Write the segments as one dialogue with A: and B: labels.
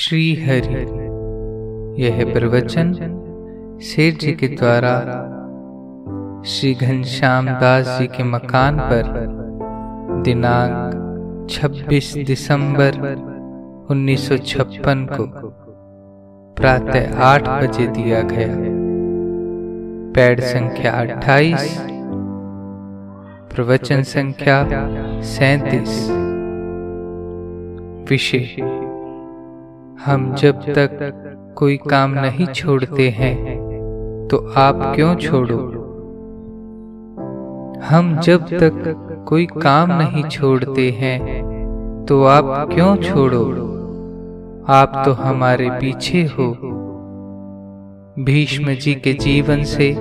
A: श्री हरि। यह प्रवचन सेठ जी के द्वारा श्री घनश्याम दास जी के मकान पर दिनांक 26 दिसंबर 1956 को प्रातः 8 बजे दिया गया। पैड संख्या 28, प्रवचन संख्या 37। विषय: हम जब तक कोई काम नहीं छोड़ते हैं तो आप क्यों छोड़ो। हम जब तक कोई काम नहीं छोड़ते हैं तो आप क्यों छोड़ो। आप तो हमारे पीछे हो। भीष्म जी के जीवन से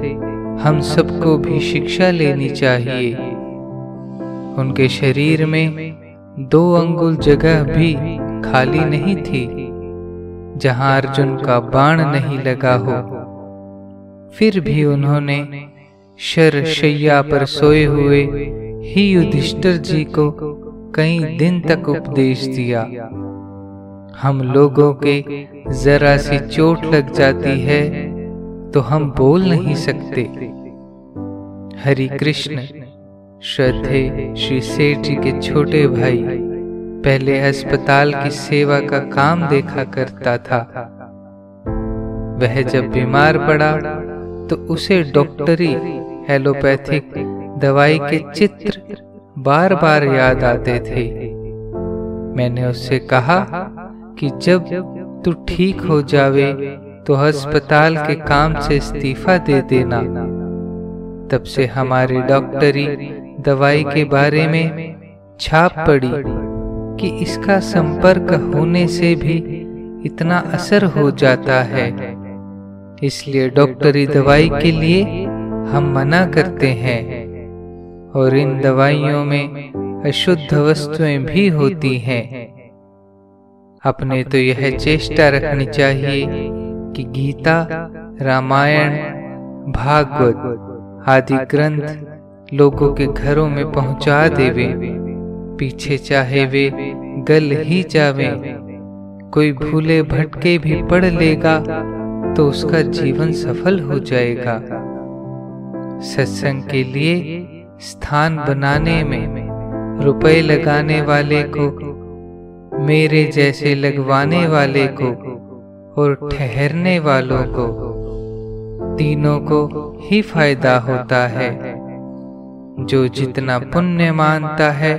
A: हम सबको भी शिक्षा लेनी चाहिए। उनके शरीर में 2 अंगुल जगह भी खाली नहीं थी जहां अर्जुन का बाण नहीं लगा हो। फिर भी उन्होंने शरशैया पर सोए हुए ही युधिष्ठिर जी को कई दिन तक उपदेश दिया। हम लोगों के जरा सी चोट लग जाती है तो हम बोल नहीं सकते। हरि कृष्ण। श्रद्धे श्री सेठ जी के छोटे भाई पहले अस्पताल की सेवा का काम देखा करता था। वह जब बीमार पड़ा तो उसे डॉक्टरी एलोपैथिक दवाई के चित्र बार बार याद आते थे। मैंने उससे कहा कि जब तू ठीक हो जावे तो अस्पताल के काम से इस्तीफा दे देना। तब से हमारी डॉक्टरी दवाई के बारे में छाप पड़ी कि इसका संपर्क होने से भी इतना असर हो जाता है। इसलिए डॉक्टरी दवाई के लिए हम मना करते हैं। और इन दवाइयों में अशुद्ध वस्तुएं भी होती हैं। अपने तो यह चेष्टा रखनी चाहिए कि गीता, रामायण, भागवत आदि ग्रंथ लोगों के घरों में पहुंचा देवे। पीछे चाहे वे गल ही जावे। कोई भूले भटके भी पढ़ लेगा तो उसका जीवन सफल हो जाएगा। सत्संग के लिए स्थान बनाने में रुपए लगाने वाले को, मेरे जैसे लगवाने वाले को और ठहरने वालों को, तीनों को ही फायदा होता है। जो जितना पुण्य मानता है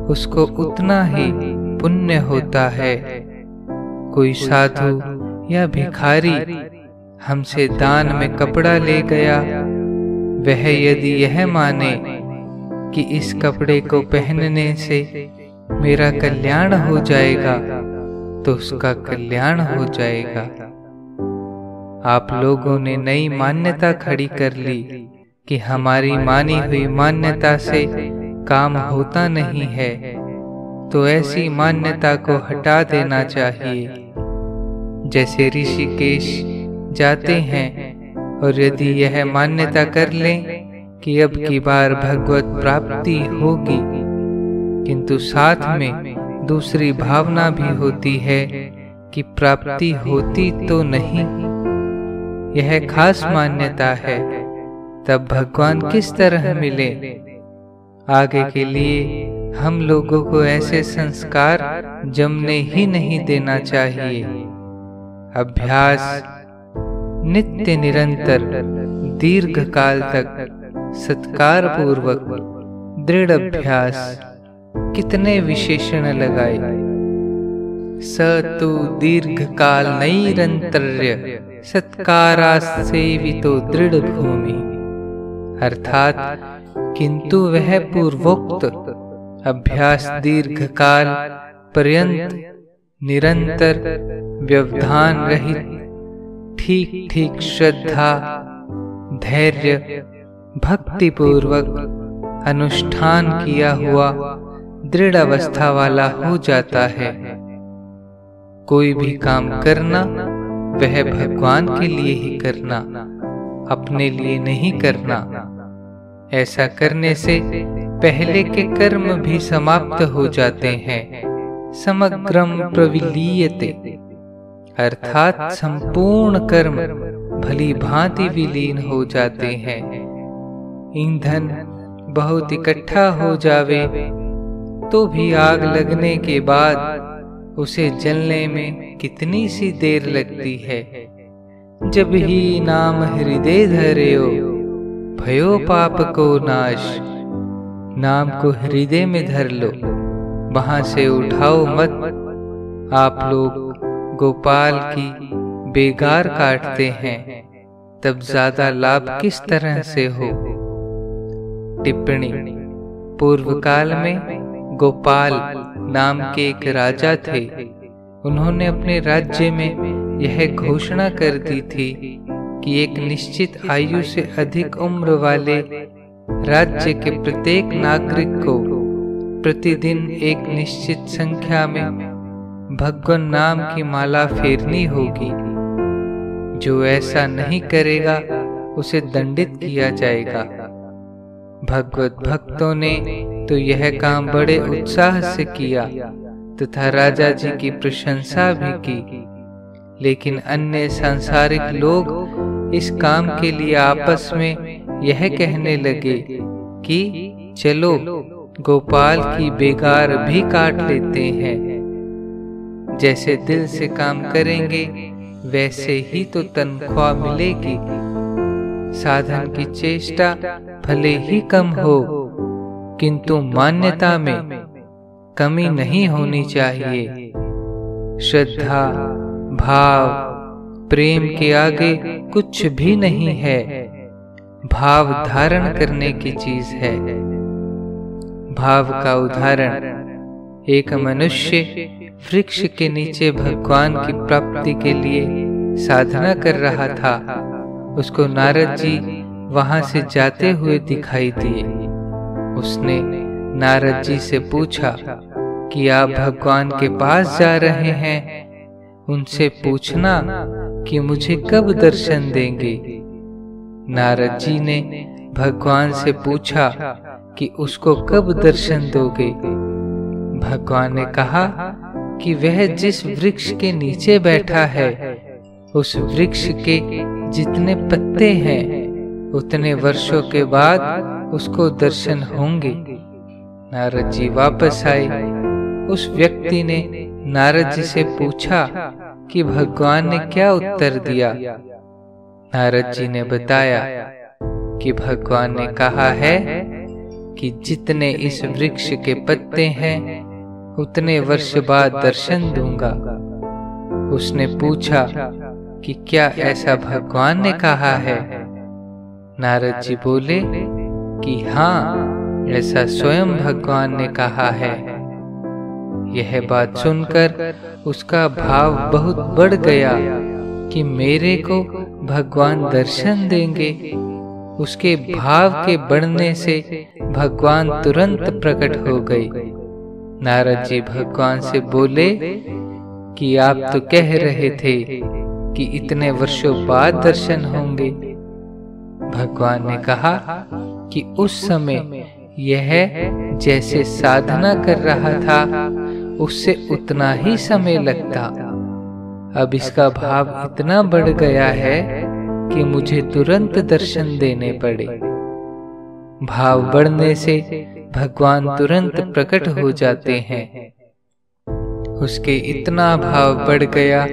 A: उसको उतना ही पुण्य होता है। कोई साधु या भिखारी हमसे दान में कपड़ा ले गया, वह यदि यह माने कि इस कपड़े को पहनने से मेरा कल्याण हो जाएगा तो उसका कल्याण हो जाएगा। आप लोगों ने नई मान्यता खड़ी कर ली कि हमारी मानी हुई मान्यता से काम होता नहीं है, तो ऐसी मान्यता को हटा देना चाहिए। जैसे ऋषिकेश जाते हैं और यदि यह मान्यता कर लें कि अब की बार भगवत प्राप्ति होगी, किंतु साथ में दूसरी भावना भी होती है कि प्राप्ति होती तो नहीं, यह खास मान्यता है, तब भगवान किस तरह मिले। आगे के लिए हम लोगों को ऐसे संस्कार जमने ही नहीं देना चाहिए। अभ्यास नित्य निरंतर दीर्घ काल तक सत्कार पूर्वक दृढ़ अभ्यास कितने विशेषण लगाए। स तु दीर्घ काल नैरंतर्य सत्कारा सेवितो दृढ़ भूमि। अर्थात किंतु वह पूर्वोक्त अभ्यास दीर्घ काल पर्यंत निरंतर व्यवधान रहित ठीक ठीक श्रद्धा, धैर्य, भक्ति पूर्वक अनुष्ठान किया हुआ दृढ़ अवस्था वाला हो जाता है। कोई भी काम करना वह भगवान के लिए ही करना, अपने लिए नहीं करना। ऐसा करने से पहले के कर्म भी समाप्त हो जाते हैं। समग्रम प्रविलीयते। अर्थात संपूर्ण कर्म भली भांति विलीन हो जाते हैं। ईंधन बहुत इकट्ठा हो जावे तो भी आग लगने के बाद उसे जलने में कितनी सी देर लगती है। जब ही नाम हृदय धर्यो भयो पाप को नाश। नाम को हृदय में धर लो, वहां से उठाओ मत। आप लोग गोपाल की बेगार काटते हैं, तब ज्यादा लाभ किस तरह से हो। टिप्पणी। पूर्व काल में गोपाल नाम के एक राजा थे। उन्होंने अपने राज्य में यह घोषणा कर दी थी कि एक निश्चित आयु से अधिक उम्र वाले राज्य के प्रत्येक नागरिक को प्रतिदिन एक निश्चित संख्या में भगवान नाम की माला फेरनी होगी। जो ऐसा नहीं करेगा उसे दंडित किया जाएगा। भगवत भक्तों ने तो यह काम बड़े उत्साह से किया तथा राजा जी की प्रशंसा भी की, लेकिन अन्य सांसारिक लोग इस काम के लिए आपस में यह कहने लगे कि चलो गोपाल की बेगार भी काट लेते हैं। जैसे दिल से काम करेंगे वैसे ही तो तनख्वाह मिलेगी। साधन की चेष्टा भले ही कम हो, किंतु मान्यता में कमी नहीं होनी चाहिए। श्रद्धा, भाव, प्रेम के आगे कुछ भी नहीं है। भाव धारण करने की चीज है। भाव का उदाहरण, एक मनुष्य वृक्ष के नीचे भगवान की प्राप्ति के लिए साधना कर रहा था। उसको नारद जी वहां से जाते हुए दिखाई दिए। उसने नारद जी से पूछा कि आप भगवान के पास जा रहे हैं, उनसे पूछना कि मुझे कब दर्शन देंगे। नारद जी ने भगवान से पूछा कि उसको कब दर्शन दोगे। भगवान ने कहा कि वह जिस वृक्ष के नीचे बैठा है उस वृक्ष के जितने पत्ते हैं उतने वर्षों के बाद उसको दर्शन होंगे। नारद जी वापस आए। उस व्यक्ति ने नारद जी से पूछा कि भगवान ने क्या उत्तर दिया। नारद जी ने बताया कि भगवान ने कहा है कि जितने इस वृक्ष के पत्ते हैं उतने वर्ष बाद दर्शन दूंगा। उसने पूछा कि क्या ऐसा भगवान ने कहा है। नारद जी बोले कि हाँ, ऐसा स्वयं भगवान ने कहा है। यह बात सुनकर उसका भाव बहुत बढ़ गया कि मेरे को भगवान दर्शन देंगे। उसके भाव के बढ़ने से भगवान तुरंत प्रकट हो गए। नारद जी भगवान से बोले कि आप तो कह रहे थे कि इतने वर्षों बाद दर्शन होंगे। भगवान ने कहा कि उस समय यह जैसे साधना कर रहा था उससे उतना ही समय लगता। अब इसका भाव इतना बढ़ गया है कि मुझे तुरंत दर्शन देने पड़े। भाव बढ़ने से भगवान तुरंत प्रकट हो जाते हैं। उसके इतना भाव बढ़ गया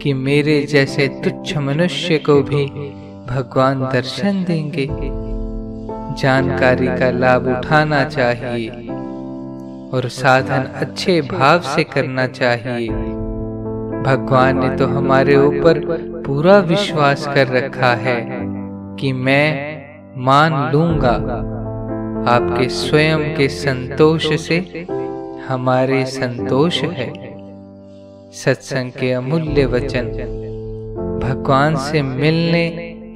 A: कि मेरे जैसे तुच्छ मनुष्य को भी भगवान दर्शन देंगे। जानकारी का लाभ उठाना चाहिए और साधन अच्छे भाव से करना चाहिए। भगवान ने तो हमारे ऊपर पूरा विश्वास कर रखा है कि मैं मान लूंगा। आपके स्वयं के संतोष से हमारे संतोष है। सत्संग के अमूल्य वचन। भगवान से मिलने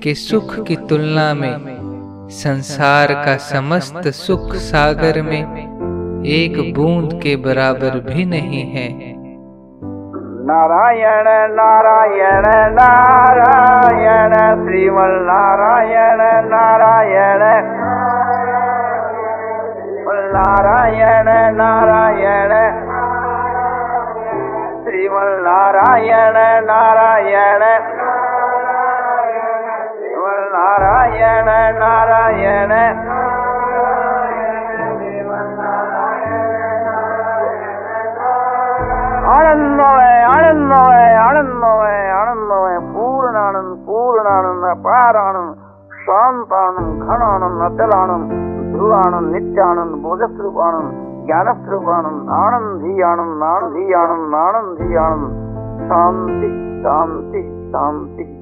A: के सुख की तुलना में संसार का समस्त सुख सागर में एक बूंद के बराबर भी नहीं है।
B: नारायण नारायण नारायण श्रीमन नारायण नारायण नारायण नारायण श्रीमन्नारायण नारायण श्रीमन्नारायण नारायण आनंदमय आनंदमय आनंदमय आनंदमय पूर्णानंद पूर्णानंद अपारानंद शांतानंद घनानंद अचलानंद ध्रुवानंद नित्यानंद बोधस्वरूपानंद ज्ञानस्वरूपानंद आनंदी आनंद आनंदी आनंद आनंदी आनंद शांति शांति शांति